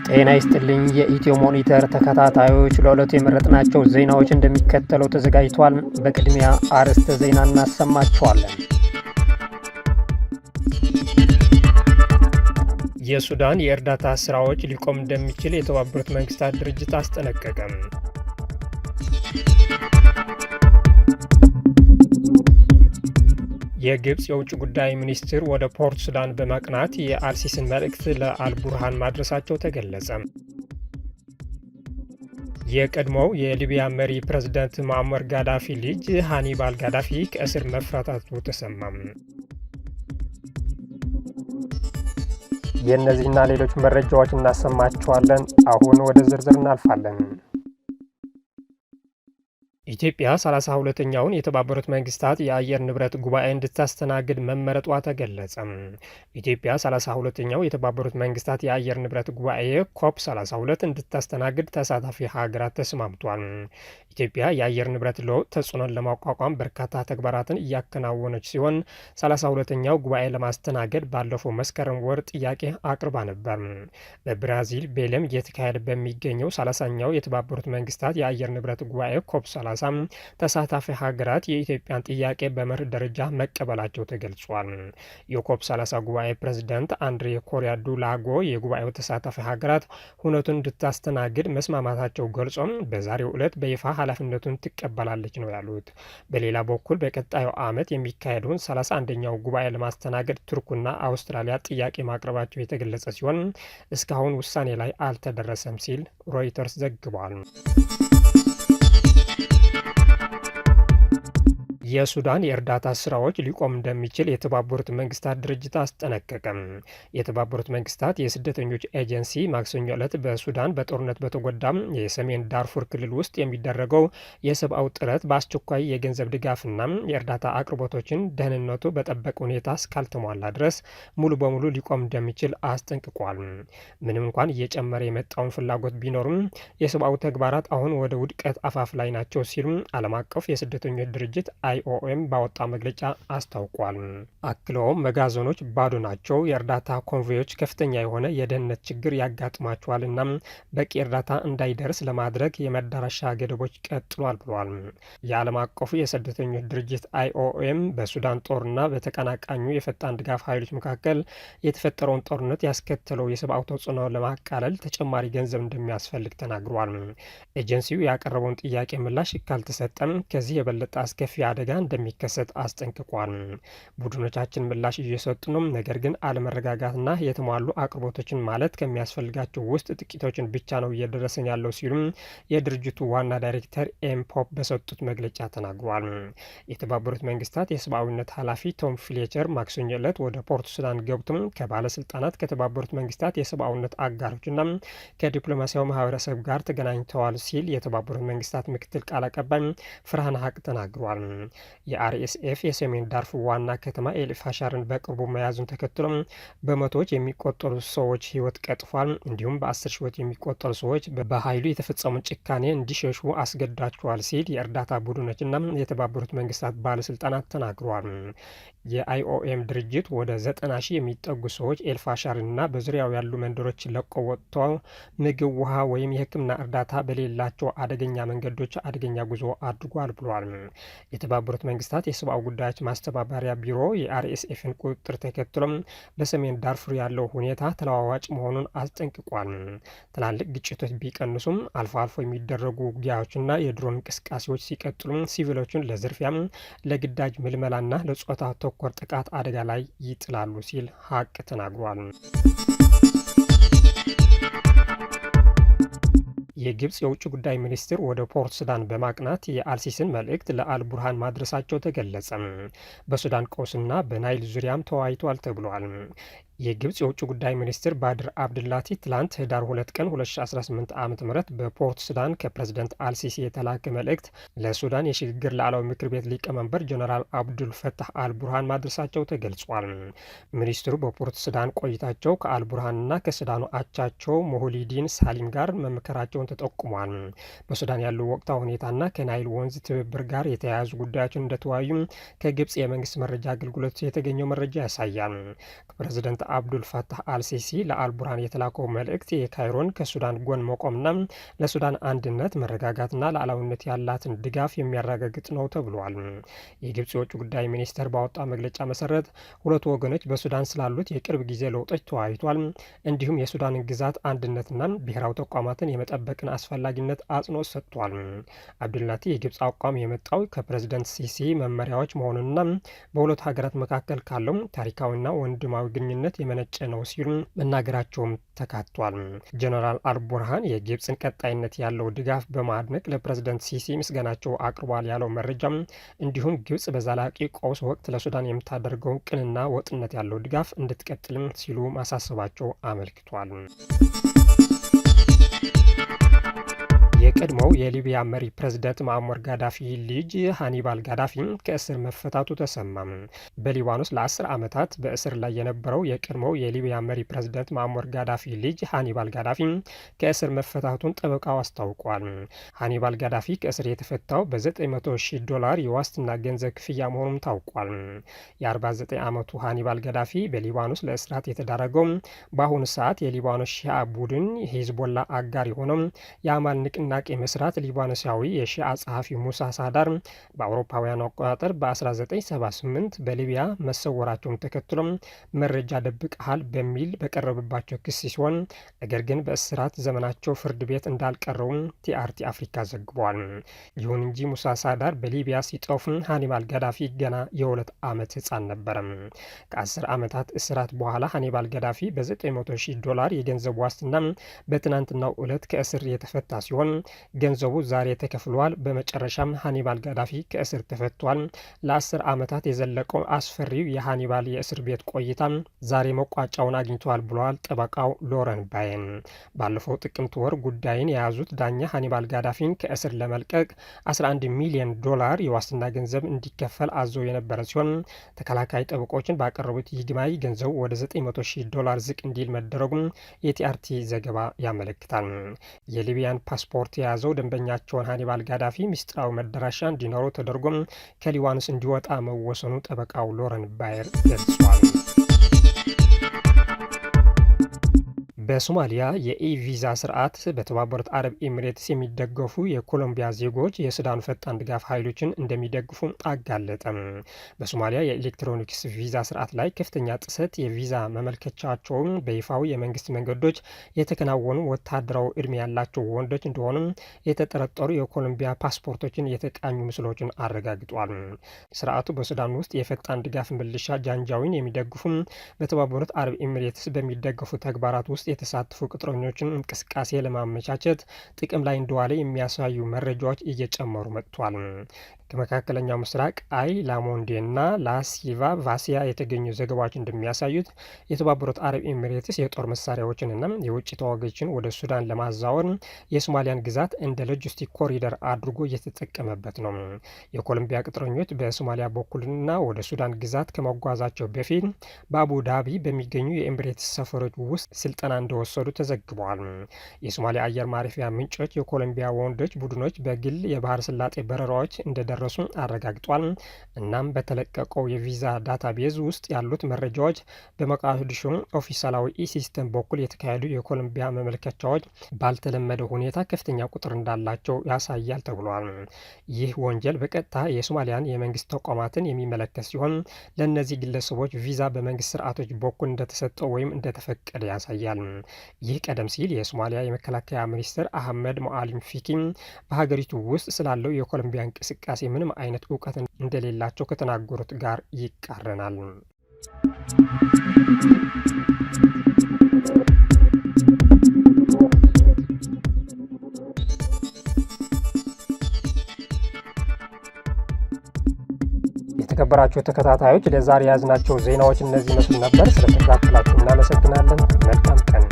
ጤና ይስጥልኝ የኢትዮ ሞኒተር ተከታታዮች፣ ለዕለቱ የመረጥናቸው ዜናዎች እንደሚከተለው ተዘጋጅቷል። በቅድሚያ አርዕስተ ዜና እናሰማችኋለን። የሱዳን የእርዳታ ስራዎች ሊቆም እንደሚችል የተባበሩት መንግስታት ድርጅት አስጠነቀቀም። የግብፅ የውጭ ጉዳይ ሚኒስትር ወደ ፖርት ሱዳን በማቅናት የአልሲሲን መልእክት ለአልቡርሃን ማድረሳቸው ተገለጸ። የቀድሞው የሊቢያ መሪ ፕሬዝዳንት ሙአመር ጋዳፊ ልጅ ሃኒባል ጋዳፊ ከእስር መፈታቱ ተሰማም። የእነዚህና ሌሎች መረጃዎች እናሰማችኋለን። አሁን ወደ ዝርዝር እናልፋለን። ኢትዮጵያ 32ኛውን የተባበሩት መንግስታት የአየር ንብረት ጉባኤ እንድታስተናግድ መመረጧ ተገለጸ። ኢትዮጵያ 32ኛው የተባበሩት መንግስታት የአየር ንብረት ጉባኤ ኮፕ 32 እንድታስተናግድ ተሳታፊ ሀገራት ተስማምቷል። ኢትዮጵያ የአየር ንብረት ለውጥ ተጽዕኖን ለማቋቋም በርካታ ተግባራትን እያከናወነች ሲሆን 32ኛው ጉባኤ ለማስተናገድ ባለፈው መስከረም ወር ጥያቄ አቅርባ ነበር። በብራዚል ቤለም እየተካሄደ በሚገኘው 30ኛው የተባበሩት መንግስታት የአየር ንብረት ጉባኤ ኮፕ 30 ተሳታፊ ሀገራት የኢትዮጵያን ጥያቄ በመርህ ደረጃ መቀበላቸው ተገልጿል። የኮፕ 30 ጉባኤ ፕሬዝዳንት አንድሬ ኮሪያ ዱላጎ የጉባኤው ተሳታፊ ሀገራት ሁነቱን እንድታስተናግድ መስማማታቸው ገልጾም በዛሬው ዕለት በይፋ ኃላፊነቱን ትቀበላለች ነው ያሉት። በሌላ በኩል በቀጣዩ ዓመት የሚካሄደውን 31ኛው ጉባኤ ለማስተናገድ ቱርክና አውስትራሊያ ጥያቄ ማቅረባቸው የተገለጸ ሲሆን እስካሁን ውሳኔ ላይ አልተደረሰም ሲል ሮይተርስ ዘግቧል። የሱዳን የእርዳታ ስራዎች ሊቆም እንደሚችል የተባበሩት መንግስታት ድርጅት አስጠነቀቀም። የተባበሩት መንግስታት የስደተኞች ኤጀንሲ ማክሰኞ ዕለት በሱዳን በጦርነት በተጎዳም የሰሜን ዳርፉር ክልል ውስጥ የሚደረገው የሰብአዊ ጥረት በአስቸኳይ የገንዘብ ድጋፍና የእርዳታ አቅርቦቶችን ደህንነቱ በጠበቀ ሁኔታ እስካልተሟላ ድረስ ሙሉ በሙሉ ሊቆም እንደሚችል አስጠንቅቋል። ምንም እንኳን እየጨመረ የመጣውን ፍላጎት ቢኖርም የሰብአዊ ተግባራት አሁን ወደ ውድቀት አፋፍ ላይ ናቸው ሲሉ ዓለም አቀፍ የስደተኞች ድርጅት IOM ባወጣ መግለጫ አስታውቋል። አክለውም መጋዘኖች ባዶ ናቸው፣ የእርዳታ ኮንቮዮች ከፍተኛ የሆነ የደህንነት ችግር ያጋጥማቸዋል እና በቂ እርዳታ እንዳይደርስ ለማድረግ የመዳረሻ ገደቦች ቀጥሏል ብሏል። የዓለም አቀፉ የስደተኞች ድርጅት IOM በሱዳን ጦርና በተቀናቃኙ የፈጣን ድጋፍ ኃይሎች መካከል የተፈጠረውን ጦርነት ያስከተለው የሰብአዊ ተጽዕኖ ለማቃለል ተጨማሪ ገንዘብ እንደሚያስፈልግ ተናግሯል። ኤጀንሲው ያቀረበውን ጥያቄ ምላሽ ካልተሰጠም ከዚህ የበለጠ አስከፊ አደጋ እንደሚከሰት አስጠንቅቋል። ቡድኖቻችን ምላሽ እየሰጡ ነው፣ ነገር ግን አለመረጋጋትና የተሟሉ አቅርቦቶችን ማለት ከሚያስፈልጋቸው ውስጥ ጥቂቶችን ብቻ ነው እየደረሰን ያለው ሲሉም የድርጅቱ ዋና ዳይሬክተር ኤምፖፕ በሰጡት መግለጫ ተናግሯል። የተባበሩት መንግስታት የሰብአዊነት ኃላፊ ቶም ፍሌቸር ማክሰኞ ዕለት ወደ ፖርት ሱዳን ገብቶም ከባለስልጣናት ከተባበሩት መንግስታት የሰብአዊነት አጋሮችና ከዲፕሎማሲያዊ ማህበረሰብ ጋር ተገናኝተዋል ሲል የተባበሩት መንግስታት ምክትል ቃል አቀባይ ፍርሃን ሀቅ ተናግሯል። የአርኤስኤፍ የሰሜን ዳርፉር ዋና ከተማ ኤልፋሻርን በቅርቡ መያዙን ተከትሎ በመቶዎች የሚቆጠሩ ሰዎች ህይወት ቀጥፏል። እንዲሁም በ10 ሺዎች የሚቆጠሩ ሰዎች በኃይሉ የተፈጸመውን ጭካኔ እንዲሸሹ አስገድዷቸዋል ሲል የእርዳታ ቡድኖችና የተባበሩት መንግስታት ባለስልጣናት ተናግረዋል። የአይኦኤም ድርጅት ወደ 90 ሺህ የሚጠጉ ሰዎች ኤልፋሻርንና በዙሪያው ያሉ መንደሮች ለቀው ወጥተው ምግብ፣ ውሃ ወይም የህክምና እርዳታ በሌላቸው አደገኛ መንገዶች አደገኛ ጉዞ አድርጓል ብሏል። የተባበሩት መንግስታት የሰብአዊ ጉዳዮች ማስተባበሪያ ቢሮ የአርኤስኤፍን ቁጥጥር ተከትሎም በሰሜን ዳርፉር ያለው ሁኔታ ተለዋዋጭ መሆኑን አስጠንቅቋል። ትላልቅ ግጭቶች ቢቀንሱም አልፎ አልፎ የሚደረጉ ውጊያዎችና የድሮን እንቅስቃሴዎች ሲቀጥሉም ሲቪሎችን ለዝርፊያ፣ ለግዳጅ ምልመላና ለጾታ ተኮር ጥቃት አደጋ ላይ ይጥላሉ ሲል ሀቅ ተናግሯል። የግብፅ የውጭ ጉዳይ ሚኒስትር ወደ ፖርት ሱዳን በማቅናት የአልሲሲን መልእክት ለአልቡርሃን ማድረሳቸው ተገለጸ። በሱዳን ቀውስና በናይል ዙሪያም ተወያይቷል ተብሏል። የግብፅ የውጭ ጉዳይ ሚኒስትር ባድር አብድላቲ ትላንት ህዳር 2 ቀን 2018 ዓ.ም በፖርት ሱዳን ከፕሬዝደንት አልሲሲ የተላከ መልእክት ለሱዳን የሽግግር ሉዓላዊ ምክር ቤት ሊቀመንበር ጀነራል አብዱል ፈታህ አልቡርሃን ማድረሳቸው ተገልጿል። ሚኒስትሩ በፖርት ሱዳን ቆይታቸው ከአልቡርሃንና ከሱዳኑ አቻቸው ሞሁሊዲን ሳሊም ጋር መምከራቸውን ተጠቁሟል። በሱዳን ያለው ወቅታዊ ሁኔታና ከናይል ወንዝ ትብብር ጋር የተያያዙ ጉዳዮችን እንደተወያዩ ከግብፅ የመንግስት መረጃ አገልግሎት የተገኘው መረጃ ያሳያል። ፕሬዝደንት አብዱል ፈታህ አልሲሲ ለአልቡርሃን የተላከው መልእክት የካይሮን ከሱዳን ጎን መቆምና ለሱዳን አንድነት መረጋጋትና ሉዓላዊነት ያላትን ድጋፍ የሚያረጋግጥ ነው ተብሏል። የግብጽ የውጭ ጉዳይ ሚኒስቴር ባወጣ መግለጫ መሰረት ሁለቱ ወገኖች በሱዳን ስላሉት የቅርብ ጊዜ ለውጦች ተወያይቷል። እንዲሁም የሱዳንን ግዛት አንድነትና ብሔራዊ ተቋማትን የመጠበቅን አስፈላጊነት አጽንኦት ሰጥቷል። አብዱልናቲ የግብጽ አቋም የመጣው ከፕሬዝዳንት ሲሲ መመሪያዎች መሆኑንና በሁለቱ ሀገራት መካከል ካለው ታሪካዊና ወንድማዊ ግንኙነት የመነጨ ነው ሲሉ መናገራቸውም ተካቷል። ጀነራል አልቡርሃን የግብጽን ቀጣይነት ያለው ድጋፍ በማድነቅ ለፕሬዝዳንት ሲሲ ምስጋናቸው አቅርቧል ያለው መረጃም እንዲሁም ግብጽ በዘላቂ ቀውስ ወቅት ለሱዳን የምታደርገው ቅንና ወጥነት ያለው ድጋፍ እንድትቀጥልም ሲሉ ማሳሰባቸው አመልክቷል። የቀድሞው የሊቢያ መሪ ፕሬዝዳንት ማዕመር ጋዳፊ ልጅ ሃኒባል ጋዳፊ ከእስር መፈታቱ ተሰማ። በሊባኖስ ለ10 ዓመታት በእስር ላይ የነበረው የቀድሞው የሊቢያ መሪ ፕሬዝዳንት ማዕመር ጋዳፊ ልጅ ሃኒባል ጋዳፊ ከእስር መፈታቱን ጠበቃው አስታውቋል። ሃኒባል ጋዳፊ ከእስር የተፈታው $900,000 የዋስትና ገንዘብ ክፍያ መሆኑም ታውቋል። የ49 ዓመቱ ሃኒባል ጋዳፊ በሊባኖስ ለእስራት የተዳረገው በአሁኑ ሰዓት የሊባኖስ ሺዓ ቡድን ሂዝቦላ አጋር የሆነው የአማል ንቅናቄ መስራት ሊባኖሳዊ የሺዓ ጸሐፊ ሙሳ ሳዳር በአውሮፓውያኑ አቆጣጠር በ1978 በሊቢያ መሰወራቸውን ተከትሎ መረጃ ደብቀሃል በሚል በቀረበባቸው ክስ ሲሆን ነገር ግን በእስራት ዘመናቸው ፍርድ ቤት እንዳልቀረው ቲአርቲ አፍሪካ ዘግቧል። ይሁን እንጂ ሙሳ ሳዳር በሊቢያ ሲጠፉ ሃኒባል ጋዳፊ ገና የ2 ዓመት ህፃን ነበረ። ከ10 ዓመታት እስራት በኋላ ሃኒባል ጋዳፊ $900,000 የገንዘብ ዋስትና በትናንትናው ዕለት ከእስር የተፈታ ሲሆን ገንዘቡ ዛሬ ተከፍሏል። በመጨረሻም ሃኒባል ጋዳፊ ከእስር ተፈቷል። ለ10 ዓመታት የዘለቀው አስፈሪው የሃኒባል የእስር ቤት ቆይታ ዛሬ መቋጫውን አግኝቷል ብለዋል ጠበቃው ሎረን ባየን። ባለፈው ጥቅምት ወር ጉዳይን የያዙት ዳኛ ሃኒባል ጋዳፊን ከእስር ለመልቀቅ $11 ሚሊዮን የዋስትና ገንዘብ እንዲከፈል አዞ የነበረ ሲሆን ተከላካይ ጠበቆችን ባቀረቡት ይግባኝ ገንዘቡ ወደ $900,000 ዝቅ እንዲል መደረጉም የቲአርቲ ዘገባ ያመለክታል። የሊቢያን ፓስፖርት የያዘው ደንበኛቸውን ሃኒባል ጋዳፊ ምስጢራዊ መዳረሻ እንዲኖሩ ተደርጎም ከሊባኖስ እንዲወጣ መወሰኑ ጠበቃው ሎረን ባየር ገልጿል። በሶማሊያ የኢ-ቪዛ ስርዓት በተባበሩት አረብ ኤሚሬትስ የሚደገፉ የኮሎምቢያ ዜጎች የሱዳን ፈጣን ድጋፍ ኃይሎችን እንደሚደግፉ አጋለጠም። በሶማሊያ የኤሌክትሮኒክስ ቪዛ ስርዓት ላይ ከፍተኛ ጥሰት የቪዛ መመልከቻቸውን በይፋዊ የመንግስት መንገዶች የተከናወኑ ወታደራዊ ዕድሜ ያላቸው ወንዶች እንደሆኑም የተጠረጠሩ የኮሎምቢያ ፓስፖርቶችን የተቃኙ ምስሎችን አረጋግጧል። ስርዓቱ በሱዳን ውስጥ የፈጣን ድጋፍ ምልሻ ጃንጃዊን የሚደግፉ በተባበሩት አረብ ኤሚሬትስ በሚደገፉ ተግባራት ውስጥ የተሳተፉ ቅጥረኞችን እንቅስቃሴ ለማመቻቸት ጥቅም ላይ እንደዋለ የሚያሳዩ መረጃዎች እየጨመሩ መጥቷል። ከመካከለኛው ምስራቅ አይ ላሞንዴና ላሲቫ ቫሲያ የተገኙ ዘገባዎች እንደሚያሳዩት የተባበሩት አረብ ኤሚሬትስ የጦር መሳሪያዎችንና የውጭ ተዋጊዎችን ወደ ሱዳን ለማዛወር የሶማሊያን ግዛት እንደ ሎጂስቲክ ኮሪደር አድርጎ እየተጠቀመበት ነው። የኮሎምቢያ ቅጥረኞች በሶማሊያ በኩልና ወደ ሱዳን ግዛት ከመጓዛቸው በፊት በአቡ ዳቢ በሚገኙ የኤሚሬትስ ሰፈሮች ውስጥ ስልጠና እንደወሰዱ ተዘግበዋል። የሶማሊያ አየር ማረፊያ ምንጮች የኮሎምቢያ ወንዶች ቡድኖች በግል የባህር ሰላጤ በረራዎች እንደደረሱ አረጋግጧል። እናም በተለቀቀው የቪዛ ዳታቤዝ ውስጥ ያሉት መረጃዎች በሞቃዲሾ ኦፊሳላዊ ሲስተም በኩል የተካሄዱ የኮሎምቢያ መመልከቻዎች ባልተለመደ ሁኔታ ከፍተኛ ቁጥር እንዳላቸው ያሳያል ተብሏል። ይህ ወንጀል በቀጥታ የሶማሊያን የመንግስት ተቋማትን የሚመለከት ሲሆን ለእነዚህ ግለሰቦች ቪዛ በመንግስት ስርዓቶች በኩል እንደተሰጠው ወይም እንደተፈቀደ ያሳያል። ይህ ቀደም ሲል የሶማሊያ የመከላከያ ሚኒስትር አህመድ ሞአሊም ፊኪ በሀገሪቱ ውስጥ ስላለው የኮሎምቢያ እንቅስቃሴ ምንም አይነት እውቀት እንደሌላቸው ከተናገሩት ጋር ይቃረናል። የተከበራችሁ ተከታታዮች ለዛሬ ያዝናቸው ዜናዎች እነዚህ መስሉ ነበር። ስለተከታተላችሁ እናመሰግናለን። መልካም ቀን